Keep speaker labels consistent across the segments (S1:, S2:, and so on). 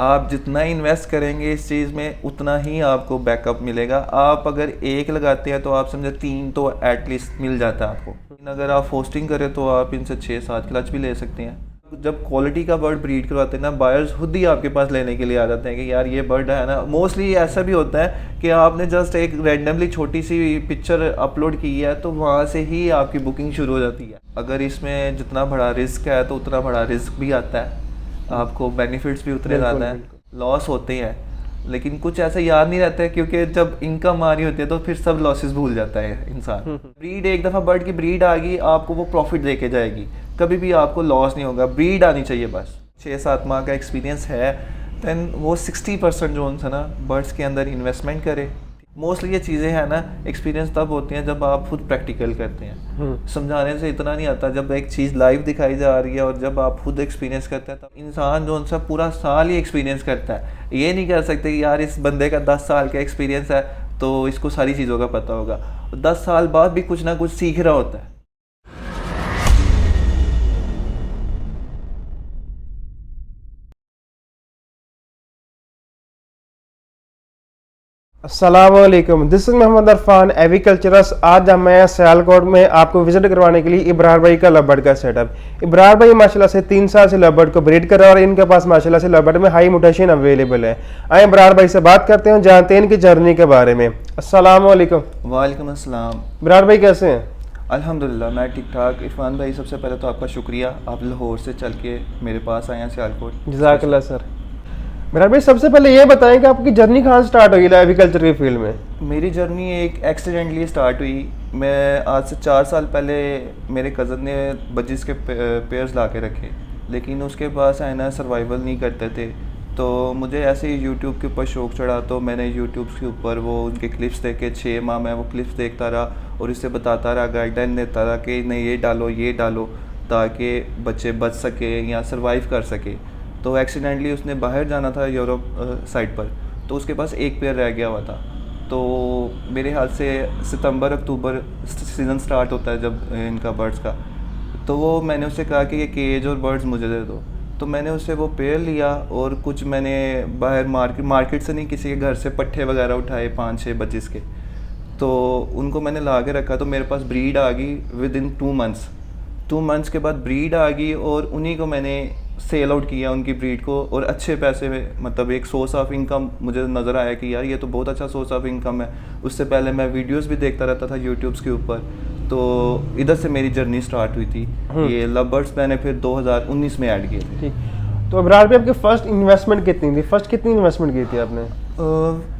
S1: आप जितना इन्वेस्ट करेंगे इस चीज़ में उतना ही आपको बैकअप मिलेगा। आप अगर एक लगाते हैं तो आप समझे 3 तो एटलीस्ट मिल जाता है आपको। लेकिन अगर आप फोस्टिंग करें तो आप इनसे 6-7 क्लच भी ले सकते हैं। जब क्वालिटी का बर्ड ब्रीड करवाते हैं ना, बायर्स खुद ही आपके पास लेने के लिए आ जाते हैं कि यार ये बर्ड है ना। मोस्टली ऐसा भी होता है कि आपने जस्ट एक रैंडमली छोटी सी पिक्चर अपलोड की है तो वहाँ से ही आपकी बुकिंग शुरू हो जाती है। अगर इसमें जितना बड़ा रिस्क है तो उतना बड़ा रिस्क भी आता है, आपको बेनिफिट्स भी उतने ज़्यादा हैं, लॉस होते हैं लेकिन कुछ ऐसा याद नहीं रहता है क्योंकि जब इनकम आ रही होती है तो फिर सब लॉसेस भूल जाता है इंसान। ब्रीड एक दफ़ा बर्ड की ब्रीड आ गई आपको वो प्रॉफिट दे के जाएगी, कभी भी आपको लॉस नहीं होगा। ब्रीड आनी चाहिए बस। 6-7 माह का एक्सपीरियंस है दैन वो 60% जो है ना बर्ड्स के अंदर इन्वेस्टमेंट करे। मोस्टली ये चीज़ें हैं ना एक्सपीरियंस तब होती हैं जब आप खुद प्रैक्टिकल करते हैं। समझाने से इतना नहीं आता, जब एक चीज़ लाइव दिखाई जा रही है और जब आप खुद एक्सपीरियंस करते हैं तब इंसान जो उनसे पूरा साल ही एक्सपीरियंस करता है। ये नहीं कह सकते कि यार इस बंदे का 10 साल का एक्सपीरियंस है तो इसको सारी चीज़ों का पता होगा। 10 साल बाद भी कुछ ना कुछ सीख रहा होता है।
S2: अस्सलामुअलैकुम, दिस इज मोहम्मद अरफान एविकल्चरस। आज हम मैं सियालकोट में आपको विजिट करवाने के लिए इब्रार भाई का लव बर्ड का सेटअप। इब्रार भाई माशाल्लाह से 3 साल से लव बर्ड को ब्रीड कर रहा है और इनके पास माशाल्लाह से लव बर्ड में हाई म्यूटेशन अवेलेबल है। आए इब्रार भाई से बात करते हैं, जानते हैं इनकी जर्नी के बारे में। अस्सलामुअलैकुम।
S1: वालेकुम अस्सलाम।
S2: इब्रार भाई कैसे हैं?
S1: अल्हम्दुलिल्लाह मैं ठीक ठाक। इरफान भाई सबसे पहले तो आपका शुक्रिया, आप लाहौर से चल के मेरे पास आए हैं सियालकोट।
S2: जज़ाकल्लाह सर। इब्रार भाई सबसे पहले ये बताएं कि आपकी जर्नी कहाँ स्टार्ट हुई एग्रीकल्चर की फील्ड में?
S1: मेरी जर्नी एक एक्सीडेंटली स्टार्ट हुई। मैं आज से 4 साल पहले मेरे कज़न ने बजिस के पेयर्स ला के रखे, लेकिन उसके पास है ना सर्वाइवल नहीं करते थे। तो मुझे ऐसे ही यूट्यूब के ऊपर शौक़ चढ़ा तो मैंने यूट्यूब के ऊपर वो उनके क्लिप्स देखे। 6 माह मैं वो क्लिप्स देखता रहा और इससे बताता रहा, गाइडलाइन देता रहा कि नहीं ये डालो ताकि बच्चे बच सके या सर्वाइव कर सके। तो एक्सीडेंटली उसने बाहर जाना था यूरोप साइड पर, तो उसके पास एक पेयर रह गया हुआ था। तो मेरे ख्याल से सितंबर अक्टूबर सीज़न स्टार्ट होता है जब इनका बर्ड्स का। तो वो मैंने उससे कहा कि ये केज और बर्ड्स मुझे दे दो। तो मैंने उससे वो पेयर लिया और कुछ मैंने बाहर मार्केट से नहीं, किसी के घर से पट्ठे वगैरह उठाए 5-6 बजिस के, तो उनको मैंने ला के रखा। तो मेरे पास ब्रीड आ गई विद इन 2 मंथ्स के बाद ब्रीड आ गई और उन्हीं को मैंने सेल आउट किया उनकी ब्रीड को, और अच्छे पैसे में, मतलब एक सोर्स ऑफ इनकम मुझे नज़र आया कि यार ये तो बहुत अच्छा सोर्स ऑफ इनकम है। उससे पहले मैं वीडियोस भी देखता रहता था यूट्यूब्स के ऊपर, तो इधर से मेरी जर्नी स्टार्ट हुई थी। ये लव बर्ड्स मैंने फिर 2019 में ऐड किए थे।
S2: ठीक, तो इब्रार भाई आपकी फर्स्ट इन्वेस्टमेंट कितनी थी? फर्स्ट कितनी इन्वेस्टमेंट की थी आपने?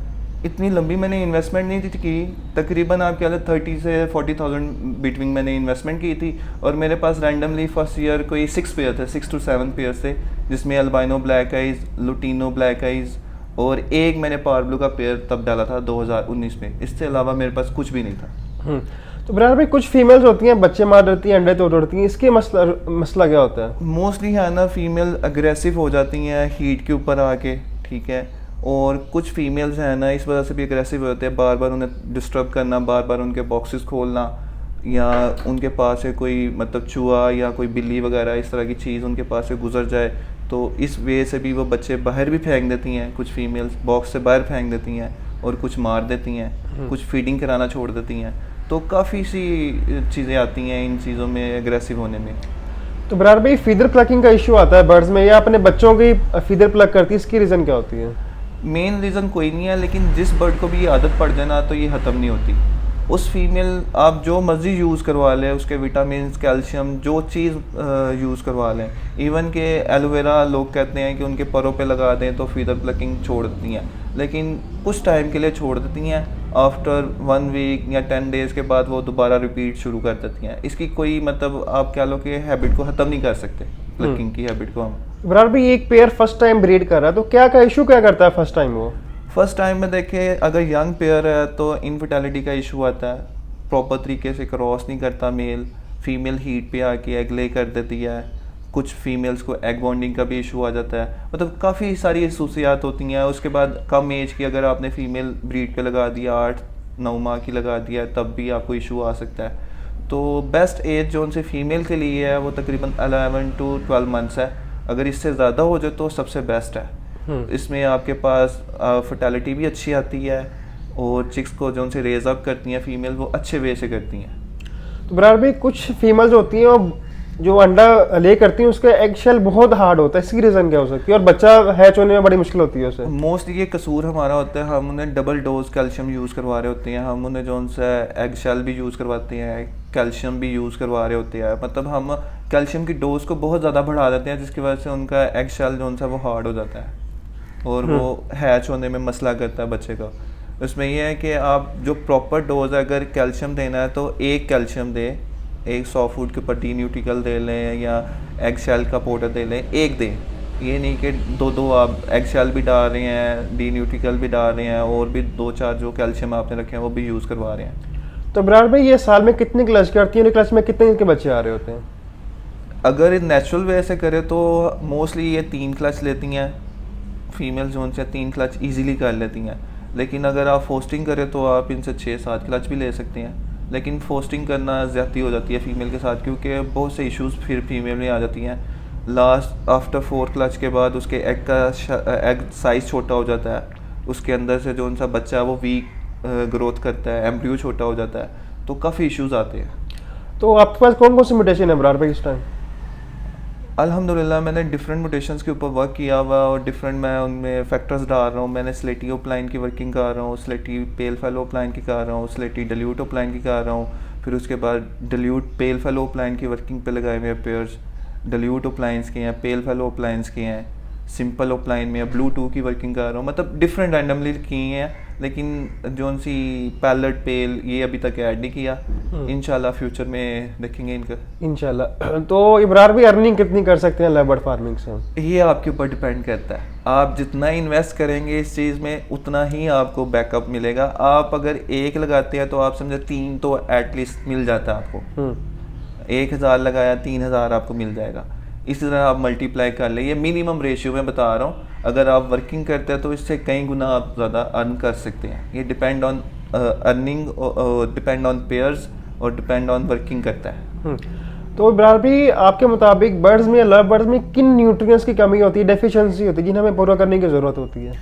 S1: इतनी लंबी मैंने इन्वेस्टमेंट नहीं थी की, तकरीबन आप क्या 30 से 40,000 बिटवीन मैंने इन्वेस्टमेंट की थी। और मेरे पास रैंडमली फर्स्ट ईयर कोई 6 पेयर थे, 6 to 7 पेयर थे, जिसमें albino black eyes, lutino black eyes और एक मैंने पावर ब्लू का पेयर तब डाला था 2019 में। इससे अलावा मेरे पास कुछ भी नहीं था।
S2: तो इब्रार भाई कुछ फीमेल्स होती हैं बच्चे मार देती हैं, अंडे तोड़ देती हैं, इसके मसला क्या होता है?
S1: मोस्टली है ना फीमेल अग्रेसिव हो जाती हैं हीट के ऊपर आके, ठीक है। और कुछ फीमेल्स हैं ना इस वजह से भी अग्रेसिव होते हैं, बार बार उन्हें डिस्टर्ब करना, बार बार उनके बॉक्सेस खोलना, या उनके पास से कोई मतलब चूहा या कोई बिल्ली वगैरह इस तरह की चीज़ उनके पास से गुजर जाए तो इस वजह से भी वो बच्चे बाहर भी फेंक देती हैं। कुछ फीमेल्स बॉक्स से बाहर फेंक देती हैं और कुछ मार देती हैं, कुछ फीडिंग कराना छोड़ देती हैं। तो काफ़ी सी चीज़ें आती हैं इन चीज़ों में एग्रेसिव होने में।
S2: तो इब्रार भाई फीदर प्लकिंग का इशू आता है बर्ड्स में, या अपने बच्चों की फीदर प्लक करती है, इसकी रीज़न क्या होती है?
S1: मेन रीज़न कोई नहीं है, लेकिन जिस बर्ड को भी ये आदत पड़ जाए ना तो ये ख़त्म नहीं होती। उस फीमेल आप जो मर्ज़ी यूज़ करवा लें, उसके विटामिन कैल्शियम जो चीज़ यूज़ करवा लें, इवन के एलोवेरा लोग कहते हैं कि उनके परों पे लगा दें तो फीदर प्लकिंग छोड़ देती हैं, लेकिन कुछ टाइम के लिए छोड़ देती हैं। आफ्टर 1 वीक या 10 डेज़ के बाद वो दोबारा रिपीट शुरू कर देती हैं। इसकी कोई मतलब आप क्या लो कि हैबिट को ख़त्म नहीं कर सकते, प्लकिंग की हैबिट को हम।
S2: इब्रार भाई एक पेयर फर्स्ट टाइम ब्रीड कर रहा है तो क्या इशू क्या करता है फर्स्ट टाइम वो?
S1: फर्स्ट टाइम में देखें अगर यंग पेयर है तो इनफर्टिलिटी का इशू आता है, प्रॉपर तरीके से क्रॉस नहीं करता मेल, फीमेल हीट पे आके एग ले कर देती है। कुछ फीमेल्स को एग बॉन्डिंग का भी इशू आ जाता है, मतलब काफ़ी सारी खसूसियात होती हैं। उसके बाद कम एज की अगर आपने फ़ीमेल ब्रीड पे लगा दिया, 8-9 माह की लगा दिया, तब भी आपको इशू आ सकता है। तो बेस्ट एज जो उनसे फ़ीमेल के लिए है वो तकरीबन 11 to 12 मंथ्स है। अगर इससे ज़्यादा हो जाए तो सबसे बेस्ट है। इसमें आपके पास फर्टिलिटी भी अच्छी आती है और चिक्स को जो उनसे रेज अप करती हैं फीमेल वो अच्छे वे से करती हैं।
S2: तो बराबर भाई कुछ फीमेल्स होती हैं वो जो अंडा ले करती हैं उसका एग शेल बहुत हार्ड होता है, इसकी रीज़न क्या हो सकती है और बच्चा हैच होने में बड़ी मुश्किल होती है उसे?
S1: मोस्टली ये कसूर हमारा होता है, हम उन्हें डबल डोज कैल्शियम यूज़ करवा रहे होते हैं, हम उन्हें जो उनसे एग शेल भी यूज़ करवाते हैं, कैल्शियम भी यूज़ करवा रहे होते हैं, मतलब हम कैल्शियम की डोज को बहुत ज़्यादा बढ़ा देते हैं जिसकी वजह से उनका एग शेल जो उनसा वो हार्ड हो जाता है और वो हैच होने में मसला करता है बच्चे का। उसमें ये है कि आप जो प्रॉपर डोज है अगर कैल्शियम देना है तो एक कैल्शियम दे, एक 100 फूड के ऊपर डी न्यूट्रिकल दे लें या एग शेल का पाउडर दे लें, एक दें। ये नहीं कि दो आप एग शेल भी डाल रहे हैं, डी न्यूट्रिकल भी डाल रहे हैं और भी 2-4 जो कैल्शियम आपने रखे हैं वो भी यूज़ करवा रहे हैं।
S2: तो बराबर भाई ये साल में कितनी क्लच करती हैं और क्लच में कितने इनके बच्चे आ रहे होते हैं?
S1: अगर नेचुरल वे से करें तो मोस्टली ये 3 क्लच लेती हैं फीमेल जो उनसे 3 क्लच ईजिली कर लेती हैं, लेकिन अगर आप फोस्टिंग करें तो आप इनसे 6-7 क्लच भी ले सकते हैं, लेकिन फोस्टिंग करना ज़्यादती हो जाती है फीमेल के साथ क्योंकि बहुत से इश्यूज फिर फीमेल में आ जाती हैं। लास्ट आफ्टर 4 क्लच के बाद उसके एग साइज़ छोटा हो जाता है, उसके अंदर से जो उनका बच्चा है वो वीक ग्रोथ करता है, एम्ब्रियो छोटा हो जाता है, तो काफ़ी इश्यूज आते हैं।
S2: तो आपके पास कौन कौन सी म्यूटेशन है बराबर भाई इस टाइम?
S1: अल्हम्दुलिल्लाह मैंने डिफरेंट म्यूटेशंस के ऊपर वर्क किया हुआ और डिफरेंट मैं उनमें फैक्टर्स डाल रहा हूँ। मैंने स्लेटी ओप्लाइन की वर्किंग कर रहा हूँ, स्लेटी पेल फेलो ओप्लाइन की कर रहा हूँ, स्लेटी डल्यूट ओप्लाइन की कर रहा हूँ, फिर उसके बाद डल्यूट पेल फेलो ओप्लाइन की वर्किंग पे लगाए हुए पेयर्स, डल्यूट ओप्लाइंस के हैं, पेल फेलो ओप्लाइंस के हैं, सिंपल ओप्लाइन में ब्लू 2 की वर्किंग कर रहा हूँ, मतलब डिफरेंट रैंडमली की हैं, लेकिन जो सी पैलेट पेल ये अभी तक ऐड नहीं किया। इंशाल्लाह फ्यूचर में देखेंगे इनका
S2: इंशाल्लाह। तो इब्रार भी अर्निंग कितनी कर सकते हैं लेबर्ड फार्मिंग से?
S1: ये आपके ऊपर डिपेंड करता है, आप जितना इन्वेस्ट करेंगे इस चीज़ में उतना ही आपको बैकअप मिलेगा। आप अगर एक लगाते हैं तो आप समझे 3 तो एटलीस्ट मिल जाता है आपको। 1000 लगाया 3000 आपको मिल जाएगा। इसी तरह आप मल्टीप्लाई कर ले, ये मिनिमम रेशियो में बता रहा हूँ। अगर आप वर्किंग करते हैं तो इससे कई गुना आप ज़्यादा अर्न कर सकते हैं। ये depend on earning, depend on pairs और डिपेंड ऑन वर्किंग करता है।
S2: तो इब्रार भी आपके मुताबिक बर्ड्स में या लव बर्ड्स में किन न्यूट्रिएंट्स की कमी होती है, डेफिशिएंसी होती है जिन्हें हमें पूरा करने की ज़रूरत होती है?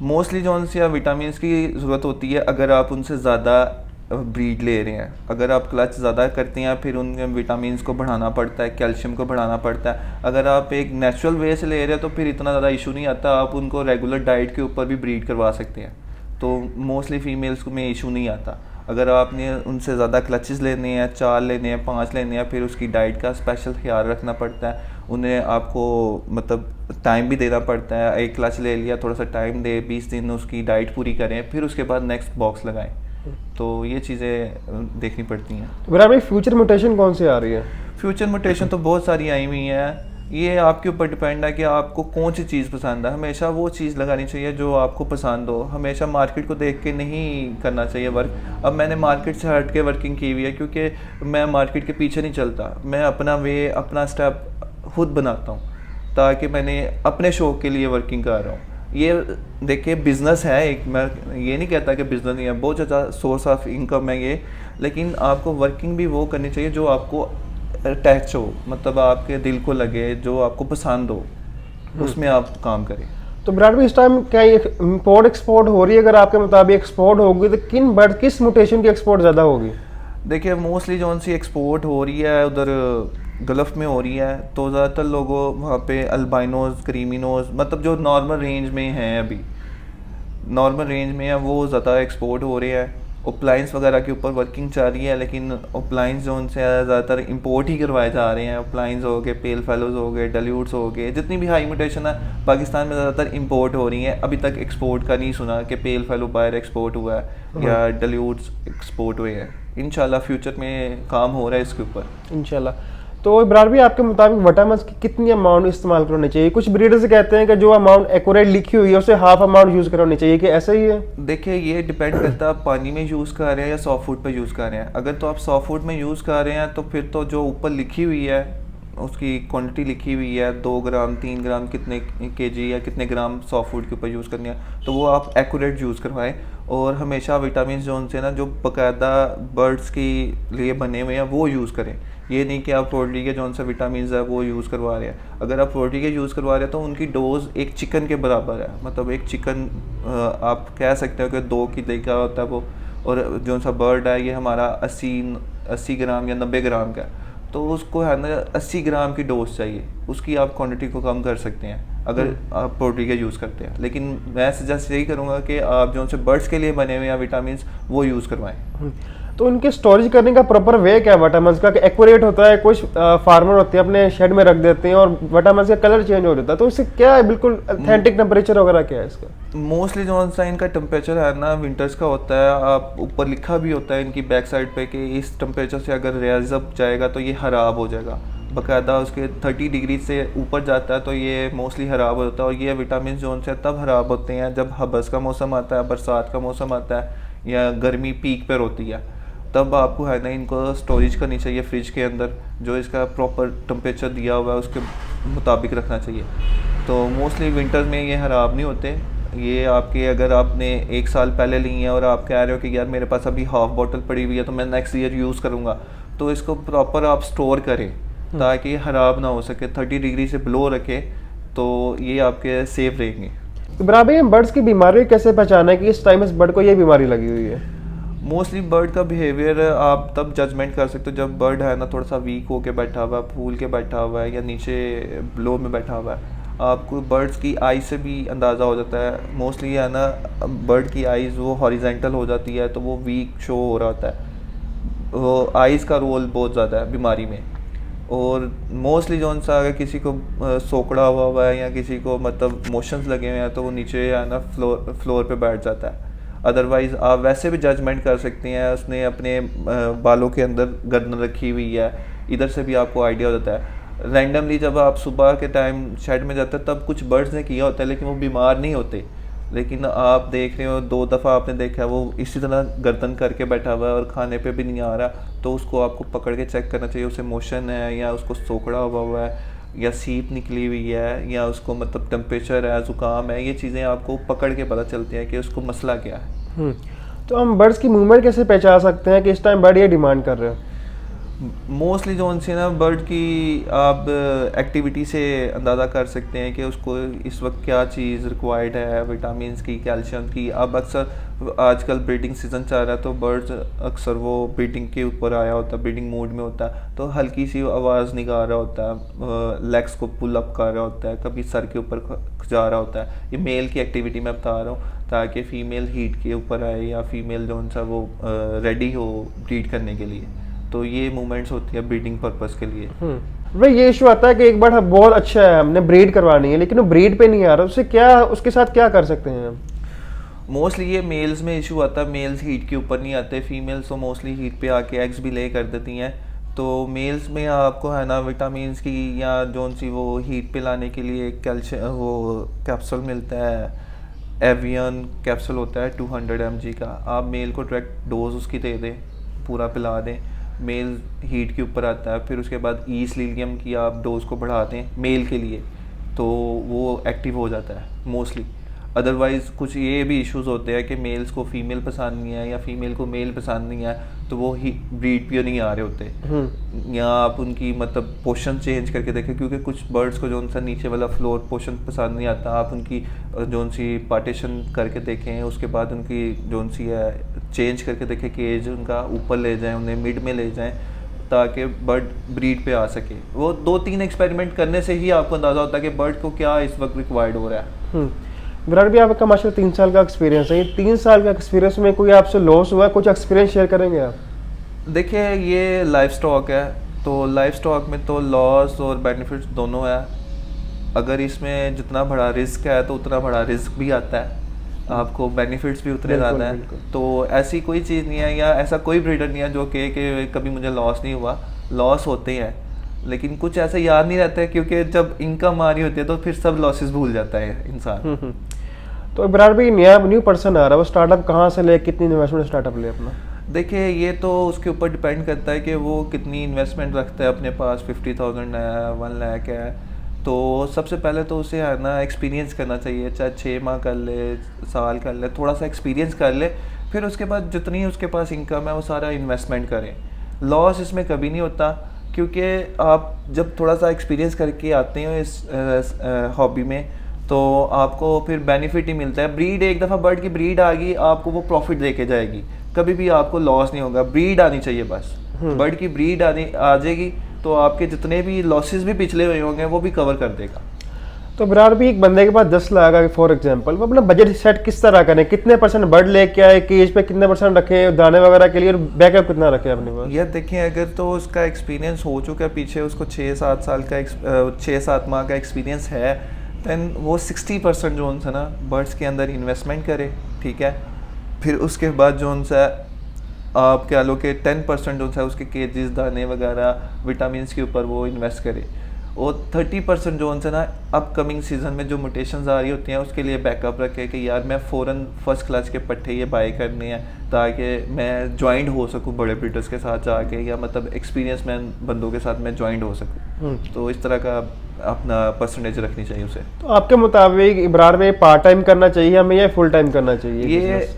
S1: मोस्टली जो उनसे विटामिन की ज़रूरत होती है अगर आप उनसे ज़्यादा ब्रीड ले रहे हैं। अगर आप क्लच ज़्यादा करते हैं फिर उनके विटामिन को बढ़ाना पड़ता है, कैल्शियम को बढ़ाना पड़ता है। अगर आप एक नेचुरल वे से ले रहे हैं तो फिर इतना ज़्यादा इशू नहीं आता, आप उनको रेगुलर डाइट के ऊपर भी ब्रीड करवा सकते हैं, तो मोस्टली फीमेल्स में इशू नहीं आता। अगर आपने उनसे ज़्यादा क्लचेस लेने हैं, 4 लेने हैं, 5 लेने हैं, फिर उसकी डाइट का स्पेशल ख्याल रखना पड़ता है। उन्हें आपको मतलब टाइम भी देना पड़ता है। एक क्लच ले लिया, थोड़ा सा टाइम दे, 20 दिन उसकी डाइट पूरी करें, फिर उसके बाद नेक्स्ट बॉक्स लगाएं। तो ये चीज़ें देखनी पड़ती हैं।
S2: तो बराबर फ्यूचर म्यूटेशन कौन सी आ रही है?
S1: फ्यूचर म्यूटेशन तो बहुत सारी आई हुई हैं। ये आपके ऊपर डिपेंड है कि आपको कौन सी चीज़ पसंद है। हमेशा वो चीज़ लगानी चाहिए जो आपको पसंद हो, हमेशा मार्केट को देख के नहीं करना चाहिए वर्क। अब मैंने मार्केट से हट के वर्किंग की हुई है क्योंकि मैं मार्केट के पीछे नहीं चलता, मैं अपना वे, अपना स्टेप खुद बनाता हूँ, ताकि मैंने अपने शौक़ के लिए वर्किंग कर रहा हूँ। ये देखिए बिज़नेस है एक, मैं ये नहीं कहता कि बिज़नेस नहीं है, बहुत ज़्यादा सोर्स ऑफ इनकम है ये, लेकिन आपको वर्किंग भी वो करनी चाहिए जो आपको अटैच हो, मतलब आपके दिल को लगे, जो आपको पसंद हो, उसमें आप काम करें।
S2: तो विराट भाई इस टाइम क्या इम्पोर्ट एक्सपोर्ट हो रही है? अगर आपके मुताबिक एक्सपोर्ट होगी तो किन बर्ड किस म्यूटेशन की एक्सपोर्ट ज़्यादा होगी?
S1: देखिए मोस्टली जो सी एक्सपोर्ट हो रही है उधर गल्फ़ में हो रही है, तो ज़्यादातर लोगों वहाँ पे अल्बाइनोज, क्रीमिनोज, मतलब जो नॉर्मल रेंज में हैं, अभी नॉर्मल रेंज में है, वो ज़्यादा एक्सपोर्ट हो रहे हैं। ओप्लाइंस वगैरह के ऊपर वर्किंग चल रही है, लेकिन ओप्लाइंस जो उनसे ज़्यादातर इंपोर्ट ही करवाए जा रहे हैं। ओप्लाइंस हो गए, पेल फेलोज हो गए, डल्यूट्स हो गए, जितनी भी हाई म्यूटेशन है पाकिस्तान में ज़्यादातर इंपोर्ट हो रही हैं। अभी तक एक्सपोर्ट का नहीं सुना कि पेल फेलो बाहर एक्सपोर्ट हुआ है या डल्यूट्स एक्सपोर्ट हुए हैं। इंशाल्लाह फ्यूचर में काम हो रहा है इसके ऊपर
S2: इंशाल्लाह। तो इब्रार भी आपके मुताबिक विटामिन्स की कितनी अमाउंट इस्तेमाल करनी चाहिए? कुछ ब्रीडर्स कहते हैं कि जो अमाउंट एक्यूरेट लिखी हुई है उससे हाफ अमाउंट यूज़ करनी चाहिए, कि ऐसा ही है?
S1: देखिए ये डिपेंड करता है आप पानी में यूज़ कर रहे हैं या सॉफ्ट फूड पर यूज़ कर रहे हैं। अगर तो आप सॉफ्ट फूड में यूज़ कर रहे हैं तो फिर तो जो ऊपर लिखी हुई है उसकी क्वांटिटी लिखी हुई है, 2 ग्राम 3 ग्राम कितने केजी या कितने ग्राम सॉफ्ट फूड के ऊपर यूज़ करनी है, तो वो आप एक्यूरेट यूज़ करवाएं। और हमेशा विटामिन जो उनसे ना जो बाकायदा बर्ड्स के लिए बने हुए हैं वो यूज़ करें। ये नहीं कि आप पोल्ट्री के जो सा विटामिन है वो यूज़ करवा रहे हैं। अगर आप पोल्ट्री के यूज़ करवा रहे हैं तो उनकी डोज एक चिकन के बराबर है, मतलब एक चिकन आप कह सकते हो कि 2 किलो का होता है वो, और जो सा बर्ड है ये हमारा 80 ग्राम या 90 ग्राम का है, तो उसको है ना 80 ग्राम की डोज चाहिए, उसकी आप क्वांटिटी को कम कर सकते हैं अगर आप पोल्ट्री का यूज़ करते हैं। लेकिन मैं सजेस्ट यही करूँगा कि आप जो से बर्ड्स के लिए बने हुए हैं विटामिन वो यूज़ करवाएं।
S2: तो उनके स्टोरेज करने का प्रॉपर वे क्या है विटामिन का? एक्यूरेट होता है, कुछ फार्मर होते हैं अपने शेड में रख देते हैं और विटामिन का कलर चेंज हो जाता है, तो इससे क्या है बिल्कुल ऑथेंटिक टेम्परेचर वगैरह क्या है इसका?
S1: मोस्टली जो सा इनका टेम्परेचर है ना विंटर्स का होता है, आप ऊपर लिखा भी होता है इनकी बैक साइड पे कि इस टेम्परेचर से अगर रेज अप जाएगा तो ये ख़राब हो जाएगा। बाकायदा उसके 30 डिग्री से ऊपर जाता है तो ये मोस्टली ख़राब हो जाता है। और ये विटामिन जो से तब ख़राब होते हैं जब हबस का मौसम आता है, बरसात का मौसम आता है या गर्मी पीक पर होती है, तब आपको है ना इनको स्टोरेज करनी चाहिए फ्रिज के अंदर, जो इसका प्रॉपर टेम्परेचर दिया हुआ है उसके मुताबिक रखना चाहिए। तो मोस्टली विंटर्स में ये ख़राब नहीं होते। ये आपके अगर आपने 1 साल पहले ली हैं और आप कह रहे हो कि यार मेरे पास अभी हाफ बॉटल पड़ी हुई है तो मैं नेक्स्ट ईयर यूज़ करूँगा, तो इसको प्रॉपर आप स्टोर करें ताकि ये ख़राब ना हो सके। 30 डिग्री से बिलो रखें तो ये आपके सेफ रहेंगे।
S2: इब्रार भाई, हम बर्ड्स की बीमारी कैसे पहचाना है कि इस टाइम इस बर्ड को ये बीमारी लगी हुई है?
S1: मोस्टली बर्ड का बिहेवियर आप तब जजमेंट कर सकते हो जब बर्ड है ना थोड़ा सा वीक होके बैठा हुआ है, फूल के बैठा हुआ है या नीचे ब्लो में बैठा हुआ है। आपको बर्ड्स की आई से भी अंदाज़ा हो जाता है। मोस्टली है ना बर्ड की आइज़ वो हॉरिजेंटल हो जाती है तो वो वीक शो हो रहा होता है। वो आइज़ का रोल बहुत ज़्यादा है बीमारी में। और मोस्टली जो सा अगर किसी को सोकड़ा हुआ है या किसी को मतलब मोशंस लगे हुए हैं तो वो नीचे है ना फ्लोर पे बैठ जाता है। अदरवाइज़ आप वैसे भी जजमेंट कर सकते हैं, उसने अपने बालों के अंदर गर्दन रखी हुई है, इधर से भी आपको आइडिया हो जाता है। रैंडमली जब आप सुबह के टाइम शेड में जाते हैं तब कुछ बर्ड्स ने किया होता है लेकिन वो बीमार नहीं होते। लेकिन आप देख रहे हो 2 दफ़ा आपने देखा है वो इसी तरह गर्दन करके बैठा हुआ है और खाने पे भी नहीं आ रहा, तो उसको आपको पकड़ के चेक करना चाहिए उसे मोशन है या उसको सोकड़ा हुआ है या सीप निकली हुई है या उसको मतलब टेम्परेचर है, ज़ुकाम है। ये चीज़ें आपको पकड़ के पता चलती हैं कि उसको मसला क्या है।
S2: तो हम बर्ड्स की मूवमेंट कैसे पहचान सकते हैं कि इस टाइम बर्ड ये डिमांड कर रहे हैं?
S1: मोस्टली जो उनसे ना बर्ड की आप एक्टिविटी से अंदाज़ा कर सकते हैं कि उसको इस वक्त क्या चीज़ रिक्वायर्ड है, विटामिन्स की, कैल्शियम की। अब अक्सर आजकल ब्रीडिंग सीज़न चल रहा है तो बर्ड्स अक्सर वो ब्रीडिंग के ऊपर आया होता है, ब्रीडिंग मूड में होता है, तो हल्की सी आवाज़ निकाल रहा होता है, लेग्स को पुल अप कर रहा होता है, कभी सर के ऊपर जा रहा होता है। ये मेल की एक्टिविटी मैं बता रहा हूँ ताकि फ़ीमेल हीट के ऊपर आए या फीमेल जो सा वो रेडी हो ब्रीड करने के लिए। तो ये मूवमेंट्स होती है ब्रीडिंग पर्पस के लिए।
S2: भाई, ये इशू आता है कि एक बार बहुत अच्छा है, हमने ब्रीड करवानी है लेकिन वो ब्रीड पे नहीं आ रहा, उससे क्या, उसके साथ क्या कर सकते हैं हम?
S1: मोस्टली ये मेल्स में इशू आता है, मेल्स हीट के ऊपर नहीं आते, फीमेल्स तो मोस्टली हीट पे आके एग्स भी ले कर देती हैं। तो मेल्स में आपको है ना विटामिन्स की या जोन सी वो हीट पे लाने के लिए कैल्शियम वो कैप्सूल मिलता है, एवियन कैप्सूल होता है 200 mg का। आप मेल को डायरेक्ट डोज उसकी दे दें, पूरा पिला दें, मेल हीट के ऊपर आता है। फिर उसके बाद ईस्ट लीलियम की आप डोज को बढ़ा दें मेल के लिए तो वो एक्टिव हो जाता है मोस्टली। अदरवाइज़ कुछ ये भी इश्यूज होते हैं कि मेल्स को फीमेल पसंद नहीं है या फीमेल को मेल पसंद नहीं है तो वो ही ब्रीड पे नहीं आ रहे होते। या आप उनकी मतलब पोर्शन चेंज करके देखें, क्योंकि कुछ बर्ड्स को जो सा नीचे वाला फ्लोर पोर्शन पसंद नहीं आता, आप उनकी जो सी पार्टीशन करके देखें, उसके बाद उनकी जो सी है चेंज करके देखें, केज उनका ऊपर ले जाएं, उन्हें मिड में ले जाएं ताकि बर्ड ब्रीड पे आ सके। वो 2-3 एक्सपेरिमेंट करने से ही आपको अंदाज़ा होता है कि बर्ड को क्या इस वक्त रिक्वायर्ड हो रहा है।
S2: विराट भी आपका माशाल्लाह 3 साल का एक्सपीरियंस है, ये 3 साल का एक्सपीरियंस में कोई आपसे लॉस हुआ है? कुछ एक्सपीरियंस शेयर करेंगे आप?
S1: देखिए ये लाइफ स्टॉक है, तो लाइफ स्टॉक में तो लॉस और बेनिफिट्स दोनों है। अगर इसमें जितना बड़ा रिस्क है तो उतना बड़ा रिस्क भी आता है, आपको बेनिफिट्स भी उतने ज़्यादा हैं। तो ऐसी कोई चीज़ नहीं है या ऐसा कोई ब्रीडर नहीं है जो कि कभी मुझे लॉस नहीं हुआ। लॉस होते हैं लेकिन कुछ ऐसा याद नहीं रहता है, क्योंकि जब इनकम आ रही होती है तो फिर सब लॉसेस भूल जाता है इंसान।
S2: तो इब्रार भाई, न्यू पर्सन आ रहा है, वो स्टार्टअप कहाँ से ले, कितनी इन्वेस्टमेंट स्टार्टअप ले अपना?
S1: देखिए ये तो उसके ऊपर डिपेंड करता है कि वो कितनी इन्वेस्टमेंट रखता है अपने पास, 50,000 है, 1 लाख है। तो सबसे पहले तो उसे है ना एक्सपीरियंस करना चाहिए, चाहे 6 माह कर ले, साल कर ले, थोड़ा सा एक्सपीरियंस कर ले। फिर उसके बाद जितनी उसके पास इनकम है वो सारा इन्वेस्टमेंट करें। लॉस इसमें कभी नहीं होता, क्योंकि आप जब थोड़ा सा एक्सपीरियंस करके आते हो इस हॉबी में, तो आपको फिर बेनिफिट ही मिलता है। ब्रीड एक दफ़ा बर्ड की ब्रीड आ गई, आपको वो प्रॉफिट दे के जाएगी, कभी भी आपको लॉस नहीं होगा। ब्रीड आनी चाहिए बस, बर्ड की ब्रीड आ जाएगी तो आपके जितने भी लॉसेस भी पिछले हुए होंगे वो भी कवर कर देगा।
S2: तो इब्रार भाई, एक बंदे के पास 10 लाख है फॉर एग्जांपल, वो अपना बजट सेट किस तरह करें? कितने परसेंट बर्ड लेके आए, केज पे कितने परसेंट रखे दाने वगैरह के लिए, और बैकअप कितना रखे अपने पास?
S1: यार देखिए, अगर तो उसका एक्सपीरियंस हो चुका है पीछे, उसको 6-7 माह का एक्सपीरियंस है, दैन वो 60% जो है ना बर्ड्स के अंदर इन्वेस्टमेंट करे, ठीक है। फिर उसके बाद जो है आप कह लो कि 10% जो है उसके केजेस, दाने वगैरह, विटामिन के ऊपर वो इन्वेस्ट करे। और 30% जो है ना अपकमिंग सीज़न में जो म्यूटेशंस आ रही होती हैं उसके लिए बैकअप रखे कि यार मैं फ़ौरन फर्स्ट क्लास के पट्टे ये बाय करने हैं, ताकि मैं ज्वाइंट हो सकूं बड़े ब्रीडर्स के साथ जाके, या मतलब एक्सपीरियंस मैन बंदों के साथ मैं ज्वाइंट हो सकूं। तो इस तरह का अपना परसेंटेज रखनी चाहिए उसे।
S2: तो आपके मुताबिक इब्रार में पार्ट टाइम करना चाहिए हमें या फुल टाइम करना चाहिए?
S1: ये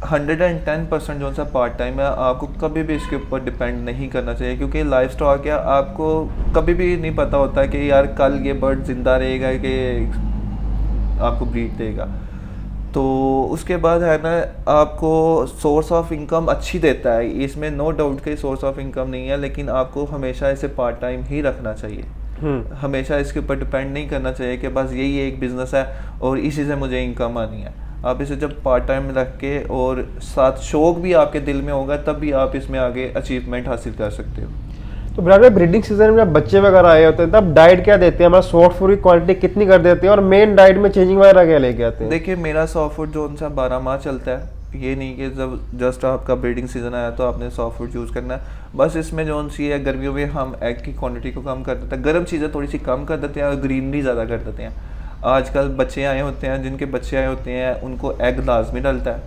S1: 110% जो सा पार्ट टाइम है, आपको कभी भी इसके ऊपर डिपेंड नहीं करना चाहिए, क्योंकि लाइफ स्टॉक है, आपको कभी भी नहीं पता होता कि यार कल ये बर्ड ज़िंदा रहेगा कि आपको ब्रीड देगा। तो उसके बाद है ना आपको सोर्स ऑफ इनकम अच्छी देता है, इसमें नो डाउट कि सोर्स ऑफ इनकम नहीं है, लेकिन आपको हमेशा इसे पार्ट टाइम ही रखना चाहिए। हमेशा इसके ऊपर डिपेंड नहीं करना चाहिए कि बस यही एक बिज़नेस है और इसी से मुझे इनकम आनी है। आप इसे जब पार्ट टाइम रख के और साथ शौक भी आपके दिल में होगा, तब भी आप इसमें आगे अचीवमेंट हासिल कर सकते हो।
S2: तो ब्रार ब्रीडिंग सीजन में जब बच्चे वगैरह आए होते हैं तब डाइट क्या देते हैं? हमारा सॉफ्ट फूड की क्वांटिटी कितनी कर देते हैं और मेन डाइट में चेंजिंग वगैरह क्या लेके आते हैं?
S1: देखिए मेरा सॉफ्ट फूड जो उनसे 12 माह चलता है, ये नहीं कि जब जस्ट आपका ब्रीडिंग सीजन आया तो आपने सॉफ्ट फूड यूज़ करना है। बस इसमें जो सी है, गर्मियों में हम एग की क्वांटिटी को कम कर देते हैं, गर्म चीज़ें थोड़ी सी कम कर देते हैं और ग्रीनरी ज़्यादा कर देते हैं। आजकल बच्चे आए होते हैं, जिनके बच्चे आए होते हैं उनको एग लाजमी डलता है।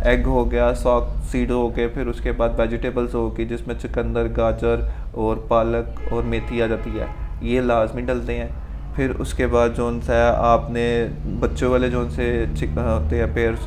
S1: एग हो गया, सॉक सीड हो गए, फिर उसके बाद वेजिटेबल्स हो गई जिसमें चुकंदर, गाजर और पालक और मेथी आ जाती है, ये लाजमी डलते हैं। फिर उसके बाद जो सा आपने बच्चों वाले जो से होते हैं पेयर्स,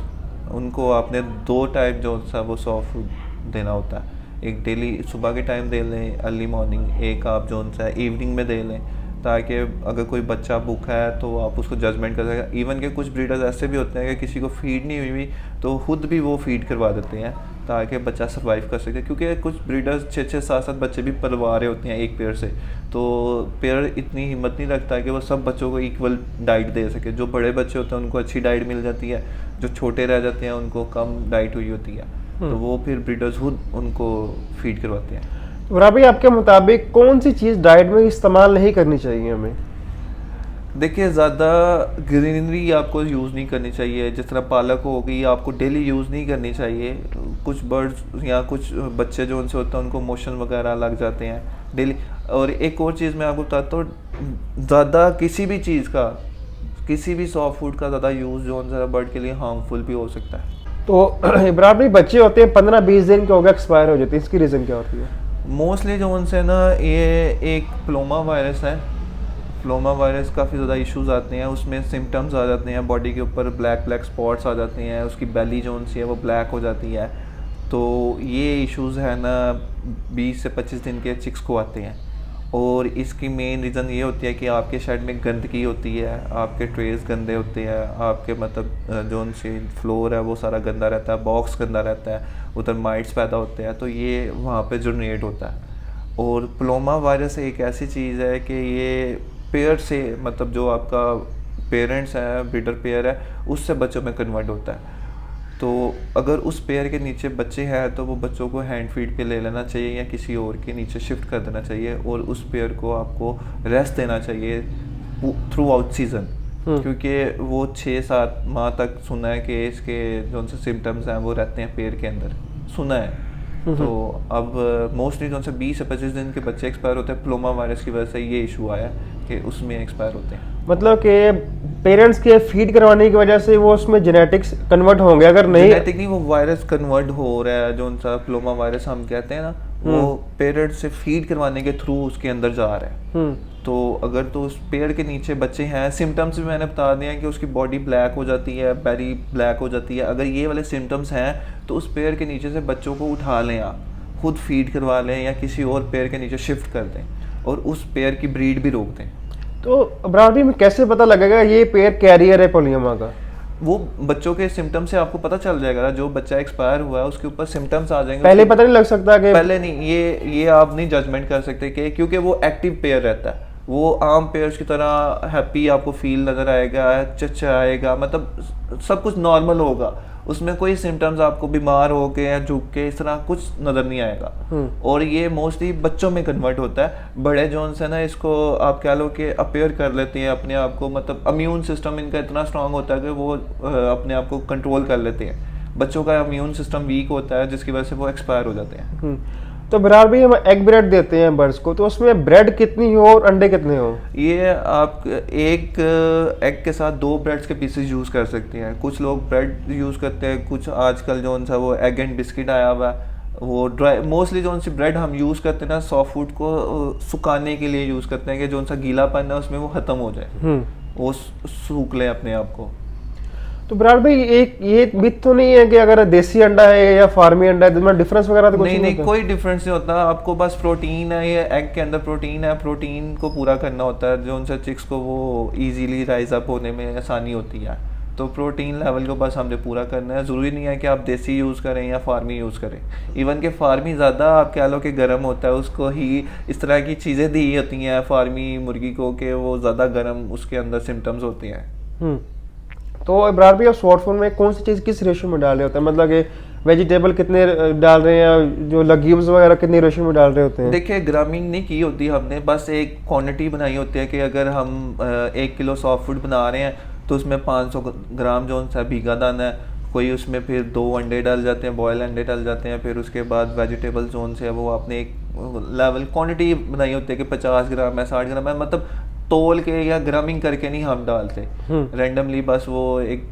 S1: उनको आपने 2 टाइम जो सा वो सॉफ्ट फूड देना होता है। एक डेली सुबह के टाइम दे लें अर्ली मॉर्निंग, एक आप जो सा इवनिंग में दे लें, ताकि अगर कोई बच्चा भूखा है तो आप उसको जजमेंट कर सकें। इवन के कुछ ब्रीडर्स ऐसे भी होते हैं कि किसी को फीड नहीं हुई तो खुद भी वो फीड करवा देते हैं ताकि बच्चा सर्वाइव कर सके, क्योंकि कुछ ब्रीडर्स 6-7 बच्चे भी पलवा रहे होते हैं एक पेयर से, तो पेयर इतनी हिम्मत नहीं रखता कि वो सब बच्चों को इक्वल डाइट दे सके। जो बड़े बच्चे होते हैं उनको अच्छी डाइट मिल जाती है, जो छोटे रह जाते हैं उनको कम डाइट हुई होती है, तो वो फिर ब्रीडर्स खुद उनको फीड करवाते हैं।
S2: भाई आपके मुताबिक कौन सी चीज़ डाइट में इस्तेमाल नहीं करनी चाहिए हमें?
S1: देखिए ज़्यादा ग्रीनरी आपको यूज़ नहीं करनी चाहिए, जिस तरह पालक हो गई आपको डेली यूज़ नहीं करनी चाहिए। कुछ बर्ड्स या कुछ बच्चे जो उनसे होता है उनको मोशन वगैरह लग जाते हैं डेली। और एक और चीज़ मैं आपको बताता हूँ, ज़्यादा किसी भी चीज़ का, किसी भी सॉफ्ट फूड का ज़्यादा यूज़ जो ज़रा बर्ड के लिए हार्मफुल भी हो सकता है।
S2: तो इब्रार भाई बच्चे होते हैं 15-20 दिन के हो गए एक्सपायर हो जाते हैं, इसकी रीज़न क्या होती है?
S1: मोस्टली जो उनसे ना ये एक प्लोमा वायरस है। प्लोमा वायरस काफ़ी ज़्यादा इश्यूज आते हैं, उसमें सिम्टम्स आ जाते हैं, बॉडी के ऊपर ब्लैक स्पॉट्स आ जाते हैं, उसकी बेली जो उनसी है वो ब्लैक हो जाती है। तो ये इश्यूज है ना 20 से 25 दिन के चिक्स को आते हैं। और इसकी मेन रीज़न ये होती है कि आपके शेड में गंदगी होती है, आपके ट्रेस गंदे होते हैं, आपके मतलब जो उनसे फ्लोर है वो सारा गंदा रहता है, बॉक्स गंदा रहता है, उधर माइट्स पैदा होते हैं, तो ये वहाँ पे जनरेट होता है। और प्लोमा वायरस एक ऐसी चीज़ है कि ये पेयर से, मतलब जो आपका पेरेंट्स है, ब्रीडर पेयर है, उससे बच्चों में कन्वर्ट होता है। तो अगर उस पेयर के नीचे बच्चे हैं तो वो बच्चों को हैंड फीड पे ले लेना चाहिए या किसी और के नीचे शिफ्ट कर देना चाहिए, और उस पेयर को आपको रेस्ट देना चाहिए थ्रू आउट सीज़न, क्योंकि वो 6-7 माह तक सुना है कि इसके जो से सिम्टम्स हैं वो रहते हैं पेयर के अंदर, सुना है। तो अब मोस्टली जो 20 से 25 दिन के बच्चे एक्सपायर होते हैं, प्लोमा वायरस की वजह से ये इशू आया कि उसमें एक्सपायर होते हैं।
S2: मतलब कि पेरेंट्स के फीड करवाने की वजह से वो उसमें जेनेटिक्स कन्वर्ट होंगे, अगर नहीं
S1: जेनेटिक नहीं, वो वायरस कन्वर्ट हो रहा है, जो उनका प्लोमा वायरस हम कहते हैं ना, वो पेरेंट्स से फीड करवाने के थ्रू उसके अंदर जा रहा है। तो अगर तो उस पेड़ के नीचे बच्चे हैं, सिम्टम्स भी मैंने बता दिए हैं कि उसकी बॉडी ब्लैक हो जाती है, बेरी ब्लैक हो जाती है, अगर ये वाले सिम्टम्स हैं तो उस पेड़ के नीचे से बच्चों को उठा लें, आप खुद फीड करवा लें या किसी और पेड़ के नीचे शिफ्ट कर दें और उस पेड़ की ब्रीड भी रोक दें।
S2: तो अब्रार भाई, में कैसे पता लगेगा ये पेड़ कैरियर है पोलियोमा का?
S1: वो बच्चों के सिम्टम्स से आपको पता चल जाएगा। जो बच्चा एक्सपायर हुआ है उसके ऊपर सिम्टम्स आ जाएंगे।
S2: पहले पता नहीं लग सकता कि
S1: पहले नहीं, ये आप नहीं जजमेंट कर सकते कि क्योंकि वो एक्टिव पेयर रहता है, वो आम पेयर्स की तरह हैप्पी आपको फील नज़र आएगा, चचा आएगा, मतलब सब कुछ नॉर्मल होगा, उसमें कोई सिम्टम्स आपको बीमार हो के या झुक के इस तरह कुछ नज़र नहीं आएगा। और ये मोस्टली बच्चों में कन्वर्ट होता है। बड़े जोन से ना इसको आप कह लो कि अपेयर कर लेते हैं अपने आप को, मतलब इम्यून सिस्टम इनका इतना स्ट्रांग होता है कि वो अपने आप को कंट्रोल कर लेते हैं। बच्चों का इम्यून सिस्टम वीक होता है जिसकी वजह से वो एक्सपायर हो जाते हैं।
S2: तो बराबर भी हम एग ब्रेड देते हैं बर्ड्स को, तो उसमें ब्रेड कितनी हो और अंडे कितने हो?
S1: ये आप एक एग के साथ 2 ब्रेड्स के पीसेस यूज़ कर सकते हैं। कुछ लोग ब्रेड यूज़ करते हैं, कुछ आजकल जो सा वो एग एंड बिस्किट आया हुआ है, वो ड्राई मोस्टली जो सी ब्रेड हम यूज़ करते हैं ना, सॉफ्ट फूड को सुखाने के लिए यूज़ करते हैं कि जो सा गीलापन है उसमें वो ख़त्म हो जाए, वो सूख लें अपने आप को।
S2: तो बराबर भाई, एक ये मिथ तो नहीं है कि अगर देसी अंडा है या फार्मी अंडा है तो इसमें डिफरेंस वगैरह तो कुछ
S1: नहीं, कोई डिफरेंस नहीं होता। आपको बस प्रोटीन है, ये एग के अंदर प्रोटीन है, प्रोटीन को पूरा करना होता है जो उनसे चिक्स को वो इजीली राइज अप होने में आसानी होती है। तो प्रोटीन लेवल को बस हमने पूरा करना है। ज़रूरी नहीं है कि आप देसी यूज़ करें या फार्मी यूज़ करें। इवन के फार्मी ज़्यादा आप कह लो कि गर्म होता है, उसको ही इस तरह की चीज़ें दी होती हैं फार्मी मुर्गी को कि वो ज़्यादा गर्म उसके अंदर सिम्टम्स होते हैं।
S2: तो इब्रार भी, आप शॉर्ट फॉर्म में कौन सी चीज़ किस रेशियो में डाल रहे होते हैं? मतलब कि वेजिटेबल कितने डाल रहे हैं या जो लेग्यूम्स वगैरह कितने रेशियो में डाल रहे होते हैं?
S1: देखिए, ग्रामिंग नहीं की होती हमने, बस एक क्वांटिटी बनाई होती है कि अगर हम 1 किलो सॉफ्ट फूड बना रहे हैं तो उसमें 500 ग्राम जो सा भीगा दाना है, कोई उसमें फिर 2 अंडे डाल जाते हैं, बॉयल अंडे डाल जाते हैं, फिर उसके बाद वेजिटेबल जोन से है वो आपने एक लेवल क्वांटिटी बनाई होती है कि 50 ग्राम है, 60 ग्राम है, मतलब तोल के या ग्रामिंग करके नहीं हम डालते रैंडमली। बस वो एक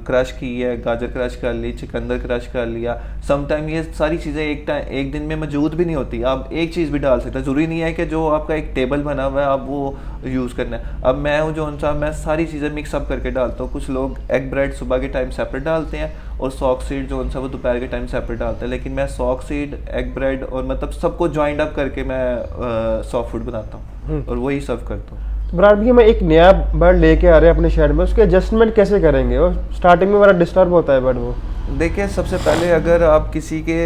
S1: क्रश की है, गाजर क्रश कर ली, चुकंदर क्रश कर लिया। समटाइम ये सारी चीज़ें एक दिन में मौजूद भी नहीं होती, आप एक चीज़ भी डाल सकते हैं। ज़रूरी नहीं है कि जो आपका एक टेबल बना हुआ है आप वो यूज़ करना है। अब मैं हूँ जो उनसा मैं सारी चीज़ें मिक्सअप करके डालता हूँ। कुछ लोग एग ब्रेड सुबह के टाइम सेपरेट डालते हैं और सॉक सीड जो उनसा वो दोपहर के टाइम सेपरेट डालते हैं, लेकिन मैं सॉक सीड, एग ब्रेड और मतलब सबको ज्वाइंट अप करके मैं सॉफ्ट फूड बनाता हूँ और वही सर्व करता हूँ।
S2: बराबर भी, मैं एक नया बर्ड लेके आ रहे हैं अपने शहर में, उसके एडजस्टमेंट कैसे करेंगे? और स्टार्टिंग में बड़ा डिस्टर्ब होता है बर्ड वो।
S1: देखिए, सबसे पहले अगर आप किसी के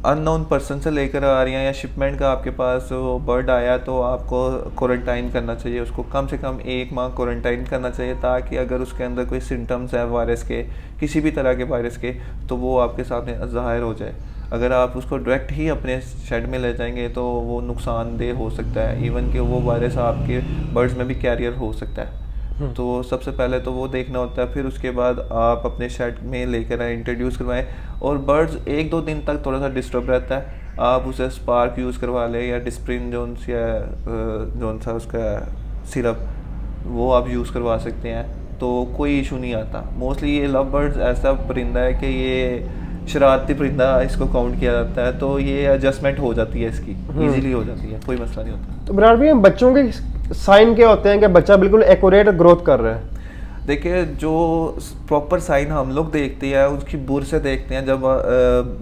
S1: अननोन पर्सन से लेकर आ रही हैं या शिपमेंट का आपके पास वो बर्ड आया तो आपको क्वारंटाइन करना चाहिए। उसको कम से कम 1 माह क्वारंटाइन करना चाहिए, ताकि अगर उसके अंदर कोई सिम्टम्स है वायरस के, किसी भी तरह के वायरस के, तो वो आपके सामने ज़ाहिर हो जाए। अगर आप उसको डायरेक्ट ही अपने शेड में ले जाएंगे तो वो नुकसानदेह हो सकता है, इवन कि वो वायरस आपके बर्ड्स में भी कैरियर हो सकता है। तो सबसे पहले तो वो देखना होता है। फिर उसके बाद आप अपने शेड में लेकर आए, इंट्रोड्यूस करवाएं। और बर्ड्स 1-2 दिन तक थोड़ा सा डिस्टर्ब रहता है, आप उसे स्पार्क यूज़ करवा लें या डिस्प्रिन जोन्स या जोन सा उसका सिरप वो आप यूज़ करवा सकते हैं, तो कोई इशू नहीं आता। मोस्टली ये लव बर्ड्स ऐसा परिंदा है कि ये शरारती परिंदा इसको काउंट किया जाता है, तो ये एडजस्टमेंट हो जाती है इसकी, इजीली हो जाती है, कोई मसला नहीं होता।
S2: तो बराबर भी, बच्चों के साइन क्या होते हैं कि बच्चा बिल्कुल एक्यूरेट ग्रोथ कर रहा है?
S1: देखिए, जो प्रॉपर साइन हम लोग देखते हैं उसकी बुर से देखते हैं। जब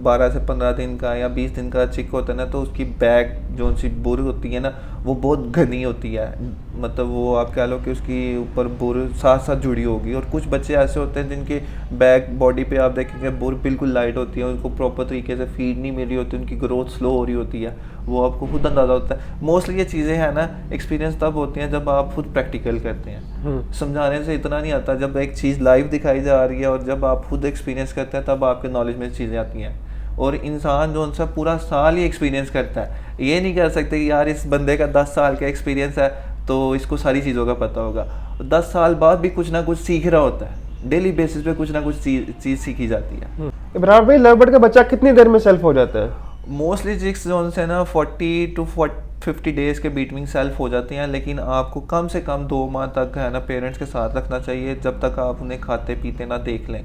S1: 12 से 15 दिन का या 20 दिन का चिक होता है ना, तो उसकी बैक जो सी बुर होती है ना, वो बहुत घनी होती है। मतलब वो आप कह लो कि उसकी ऊपर बुर साथ साथ जुड़ी होगी। और कुछ बच्चे ऐसे होते हैं जिनके बैक बॉडी पे आप देखेंगे बुर बिल्कुल लाइट होती है, उनको प्रॉपर तरीके से फीड नहीं मिल रही होती, उनकी ग्रोथ स्लो हो रही होती है, वो आपको खुद अंदाज़ा होता है। मोस्टली ये चीज़ें हैं ना, एक्सपीरियंस तब होती हैं जब आप खुद प्रैक्टिकल करते हैं। समझाने से इतना नहीं आता, जब एक चीज़ लाइव दिखाई जा रही है और जब आप खुद एक्सपीरियंस करते हैं तब आपके नॉलेज में चीज़ें आती हैं। और इंसान जो उनसे पूरा साल ही एक्सपीरियंस करता है, ये नहीं कर सकते कि यार इस बंदे का 10 साल का एक्सपीरियंस है तो इसको सारी चीज़ों का पता होगा। 10 साल बाद भी कुछ ना कुछ सीख रहा होता है, डेली बेसिस पे कुछ ना कुछ चीज़ सीखी जाती है।
S2: इब्राहिम भाई, लव बर्ड का बच्चा कितनी देर में सेल्फ हो जाता है?
S1: मोस्टली जिक्स जो है ना 40 to 50 डेज़ के बिटवीन सेल्फ हो जाती हैं, लेकिन आपको कम से कम 2 माह तक है ना पेरेंट्स के साथ रखना चाहिए, जब तक आप उन्हें खाते पीते ना देख लें।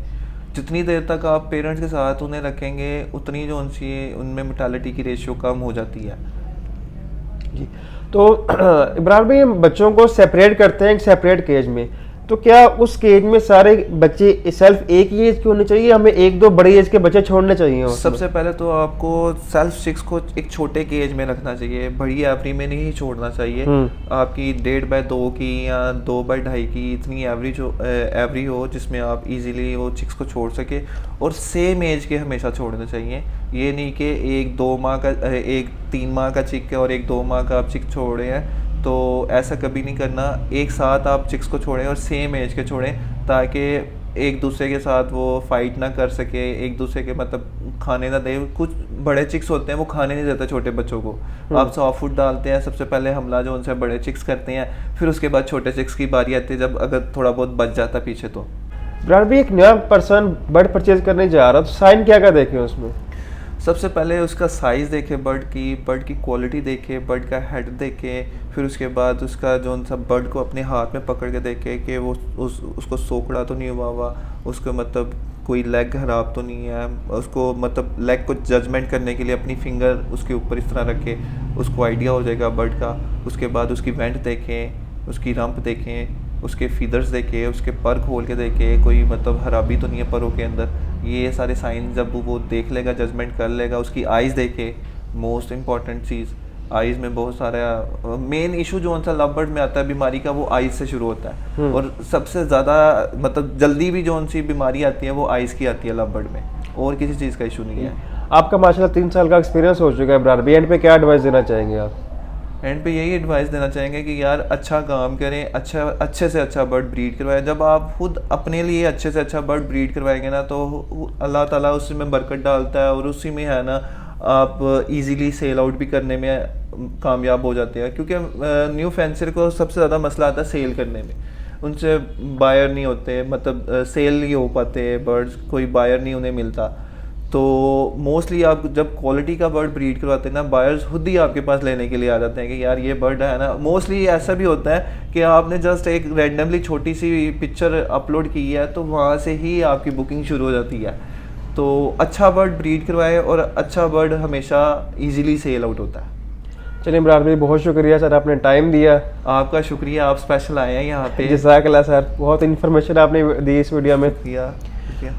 S1: जितनी देर तक आप पेरेंट्स के साथ उन्हें रखेंगे उतनी जो उनकी उनमें मोर्टालिटी की रेशियो कम हो जाती है।
S2: जी, तो इब्रार भाई, हम बच्चों को सेपरेट करते हैं एक सेपरेट केज में, तो क्या उस केज में सारे बच्चे सेल्फ एक ही एज के होने चाहिए, हमें एक दो बड़े एज के बच्चे छोड़ने चाहिए उसमें?
S1: सबसे पहले तो आपको सेल्फ चिक्स को एक छोटे केज में रखना चाहिए, बड़ी एवरी में नहीं छोड़ना चाहिए। आपकी 1.5 की या 2.5 की इतनी एवरी हो जिसमें आप इजीली वो चिक्स को छोड़ सके, और सेम एज के हमेशा छोड़ने चाहिए। ये नहीं कि एक 2 माह का एक 3 माह का चिक है और एक 2 माह का आप चिक छोड़े हैं, तो ऐसा कभी नहीं करना। एक साथ आप चिक्स को छोड़ें और सेम एज के छोड़ें, ताकि एक दूसरे के साथ वो फाइट ना कर सके, एक दूसरे के मतलब खाने ना दे। कुछ बड़े चिक्स होते हैं वो खाने नहीं देते छोटे बच्चों को, आप सॉफ्ट फूड डालते हैं, सबसे पहले हमला जो उनसे बड़े चिक्स करते हैं, फिर उसके बाद छोटे चिक्स की बारी आती है जब अगर थोड़ा बहुत बच जाता पीछे। तो
S2: ब्रार भी एक नया पर्सन बर्ड परचेज करने जा रहा, तो साइन क्या क्या देखें उसमें?
S1: सबसे पहले उसका साइज़ देखे, बर्ड की क्वालिटी देखे, बर्ड का हेड देखे, फिर उसके बाद उसका जो सा बर्ड को अपने हाथ में पकड़ के देखे कि वो उसको सोकड़ा तो नहीं हुआ, उसको मतलब कोई लेग खराब तो नहीं है, उसको मतलब लेग को जजमेंट करने के लिए अपनी फिंगर उसके ऊपर इस तरह रखे, उसको आइडिया हो जाएगा बर्ड का। उसके बाद उसकी वेंट देखें, उसकी रंप देखें, उसके फीदर्स देखे, उसके पर खोल के देखे, कोई मतलब खराबी तो नहीं है परों के अंदर। ये सारे साइन जब वो देख लेगा, जजमेंट कर लेगा। उसकी आइज़ देखे, मोस्ट इम्पॉर्टेंट चीज़, आइज़ में बहुत सारा मेन इशू जो उनसा लव बर्ड में आता है बीमारी का, वो आइज़ से शुरू होता है, और सबसे ज़्यादा मतलब जल्दी भी जो उनसी बीमारी आती है वो आइज़ की आती है लव बर्ड में, और किसी चीज़ का इशू नहीं है।
S2: आपका माशाल्लाह 3 साल का एक्सपीरियंस हो चुका है ब्रार भी, एंड पे क्या एडवाइस देना चाहेंगे आप?
S1: एंड पे यही एडवाइस देना चाहेंगे कि यार अच्छा काम करें, अच्छे से अच्छा बर्ड ब्रीड करवाएं। जब आप खुद अपने लिए अच्छे से अच्छा बर्ड ब्रीड करवाएंगे ना, तो अल्लाह ताला उसी में बरकत डालता है, और उसी में है ना आप इजीली सेल आउट भी करने में कामयाब हो जाते हैं। क्योंकि न्यू फेंसर को सबसे ज़्यादा मसला आता है सेल करने में, उनसे बायर नहीं होते, मतलब सेल नहीं हो पाते बर्ड्स, कोई बायर नहीं उन्हें मिलता। तो मोस्टली आप जब क्वालिटी का बर्ड ब्रीड करवाते हैं ना, बायर्स खुद ही आपके पास लेने के लिए आ जाते हैं कि यार ये बर्ड है ना। मोस्टली ऐसा भी होता है कि आपने जस्ट एक रैंडमली छोटी सी पिक्चर अपलोड की है, तो वहाँ से ही आपकी बुकिंग शुरू हो जाती है। तो अच्छा बर्ड ब्रीड करवाए, और अच्छा बर्ड हमेशा इजीली सेल आउट होता है।
S2: चलिए इमरान भाई, बहुत शुक्रिया सर, आपने टाइम दिया।
S1: आपका शुक्रिया, आप स्पेशल आए हैं यहाँ पे।
S2: जज़ाकल्लाह सर, बहुत इन्फॉर्मेशन आपने दी इस वीडियो में।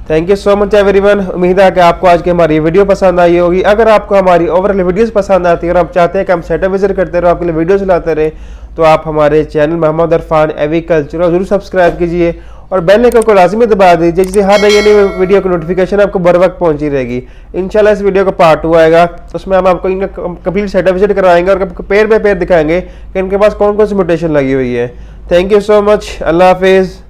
S1: Thank
S2: you so much everyone. उम्मीद है कि आपको आज की हमारी वीडियो पसंद आई होगी। अगर आपको हमारी ओवरऑल वीडियोस पसंद आती है और आप चाहते हैं कि हम सेटअप विजिट करते रहो, आपके लिए वीडियोस लाते रहे, तो आप हमारे चैनल मोहम्मद इरफान एविकल्चर जरूर सब्सक्राइब कीजिए और बेल आइकन को लाजमी दबा दीजिए, जिससे हर नई वीडियो की नोटिफिकेशन आपको बर वक्त पहुंची रहेगी। इंशाल्लाह इस वीडियो का पार्ट 2 आएगा, उसमें हम आपको इनका कंप्लीट सेटअप विजिट कराएंगे और पेयर बाय पेयर दिखाएंगे कि इनके पास कौन कौन सी म्यूटेशन लगी हुई है। थैंक यू सो मच, अल्लाह हाफिज़।